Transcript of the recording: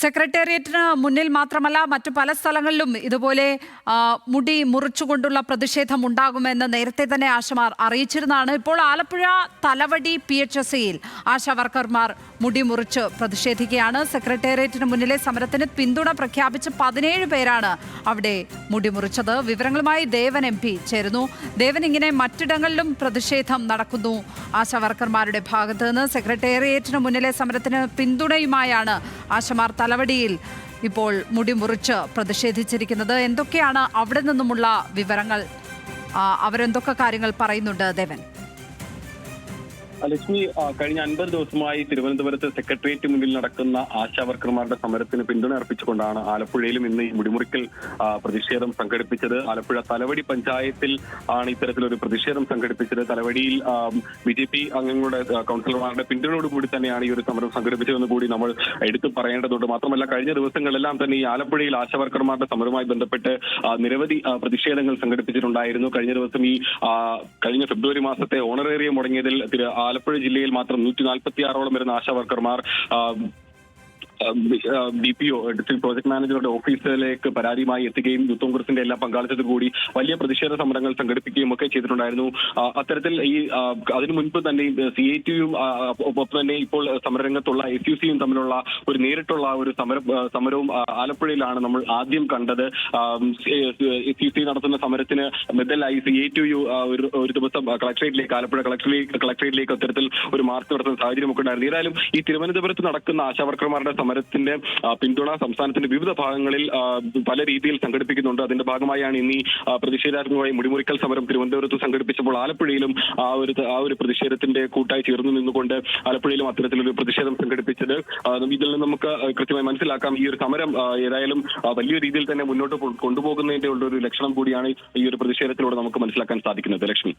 സെക്രട്ടേറിയറ്റിന് മുന്നിൽ മാത്രമല്ല മറ്റു പല സ്ഥലങ്ങളിലും ഇതുപോലെ മുടി മുറിച്ചുകൊണ്ടുള്ള പ്രതിഷേധം ഉണ്ടാകുമെന്ന് നേരത്തെ തന്നെ ആശമാർ അറിയിച്ചിരുന്നതാണ്. ഇപ്പോൾ ആലപ്പുഴ തലവടി PHSയിൽ ആശാ വർക്കർമാർ മുടി മുറിച്ച് പ്രതിഷേധിക്കുകയാണ്. സെക്രട്ടേറിയറ്റിന് മുന്നിലെ സമരത്തിന് പിന്തുണ പ്രഖ്യാപിച്ച് 17 പേരാണ് അവിടെ മുടി മുറിച്ചത്. വിവരങ്ങളുമായി ദേവൻ MP ചേരുന്നു. ദേവൻ, ഇങ്ങനെ മറ്റിടങ്ങളിലും പ്രതിഷേധം നടക്കുന്നു ആശാ വർക്കർമാരുടെ ഭാഗത്ത് നിന്ന്. സെക്രട്ടേറിയറ്റിന് മുന്നിലെ സമരത്തിന് പിന്തുണയുമായാണ് ആശമാർ തലവടിയിൽ ഇപ്പോൾ മുടി മുറിച്ച് പ്രതിഷേധിച്ചിരിക്കുന്നത്. എന്തൊക്കെയാണ് അവിടെ നിന്നുമുള്ള വിവരങ്ങൾ? അവരെന്തൊക്കെ കാര്യങ്ങൾ പറയുന്നുണ്ട് ദേവൻ? ലക്ഷ്മി, കഴിഞ്ഞ 50 ദിവസമായി തിരുവനന്തപുരത്ത് സെക്രട്ടേറിയറ്റ് മുന്നിൽ നടക്കുന്ന ആശാ വർക്കർമാരുടെ സമരത്തിന് പിന്തുണ അർപ്പിച്ചുകൊണ്ടാണ് ആലപ്പുഴയിലും ഇന്ന് ഈ മുടിമുറിക്കൽ പ്രതിഷേധം സംഘടിപ്പിച്ചത്. ആലപ്പുഴ തലവടി പഞ്ചായത്തിൽ ആണ് ഇത്തരത്തിലൊരു പ്രതിഷേധം സംഘടിപ്പിച്ചത്. തലവടിയിൽ BJP അംഗങ്ങളുടെ കൗൺസിലർമാരുടെ പിന്തുണയോടുകൂടി തന്നെയാണ് ഈ ഒരു സമരം സംഘടിപ്പിച്ചതെന്ന് കൂടി നമ്മൾ എടുത്തു പറയേണ്ടതുണ്ട്. മാത്രമല്ല, കഴിഞ്ഞ ദിവസങ്ങളിലെല്ലാം തന്നെ ഈ ആലപ്പുഴയിൽ ആശാ വർക്കർമാരുടെ സമരവുമായി ബന്ധപ്പെട്ട് നിരവധി പ്രതിഷേധങ്ങൾ സംഘടിപ്പിച്ചിട്ടുണ്ടായിരുന്നു. കഴിഞ്ഞ ദിവസം കഴിഞ്ഞ ഫെബ്രുവരി മാസത്തെ ഓണറേറിയം മുടങ്ങിയതിൽ ആലപ്പുഴ ജില്ലയിൽ മാത്രം 146ഓളം വരുന്ന ആശാ വർക്കർമാർ DPO ഡിസ്ട്രിക്ട് പ്രോജക്ട് മാനേജറുടെ ഓഫീസിലേക്ക് പരാതിയുമായി എത്തുകയും യൂത്ത് കോൺഗ്രസിന്റെ എല്ലാ പങ്കാളിത്തത്തോടു കൂടി വലിയ പ്രതിഷേധ സമരങ്ങൾ സംഘടിപ്പിക്കുകയും ഒക്കെ ചെയ്തിട്ടുണ്ടായിരുന്നു. അത്തരത്തിൽ അതിനു മുൻപ് തന്നെ CITUവും ഒപ്പം തന്നെ ഇപ്പോൾ സമരരംഗത്തുള്ള SUCയും തമ്മിലുള്ള ഒരു നേരിട്ടുള്ള ഒരു സമരവും ആലപ്പുഴയിലാണ് നമ്മൾ ആദ്യം കണ്ടത്. SUC നടത്തുന്ന സമരത്തിന് ബദലായി CITU ഒരു ദിവസം ആലപ്പുഴ കളക്ടറേറ്റിലേക്ക് അത്തരത്തിൽ ഒരു മാർച്ച് നടത്തുന്ന സാഹചര്യം ഒക്കെ ഉണ്ടായിരുന്നു. ഏതായാലും ഈ തിരുവനന്തപുരത്ത് നടക്കുന്ന ആശാ വർക്കർമാരുടെ സമരത്തിന്റെ പിന്തുണ സംസ്ഥാനത്തിന്റെ വിവിധ ഭാഗങ്ങളിൽ പല രീതിയിൽ സംഘടിപ്പിക്കുന്നുണ്ട്. അതിന്റെ ഭാഗമായാണ് ഇന്ന് പ്രതിഷേധാത്മകമായി മുടിമുറിക്കൽ സമരം തിരുവനന്തപുരത്ത് സംഘടിപ്പിച്ചപ്പോൾ ആലപ്പുഴയിലും ആ ഒരു പ്രതിഷേധത്തിന്റെ കൂട്ടായി ചേർന്ന് നിന്നുകൊണ്ട് ആലപ്പുഴയിലും അത്തരത്തിലൊരു പ്രതിഷേധം സംഘടിപ്പിച്ചത്. ഇതിൽ നിന്ന് നമുക്ക് കൃത്യമായി മനസ്സിലാക്കാം, ഈ ഒരു സമരം ഏതായാലും വലിയ രീതിയിൽ തന്നെ മുന്നോട്ട് കൊണ്ടുപോകുന്നതിന്റെ ഉള്ള ഒരു ലക്ഷണം കൂടിയാണ് ഈ ഒരു പ്രതിഷേധത്തിലൂടെ നമുക്ക് മനസ്സിലാക്കാൻ സാധിക്കുന്നത്. ലക്ഷ്മി.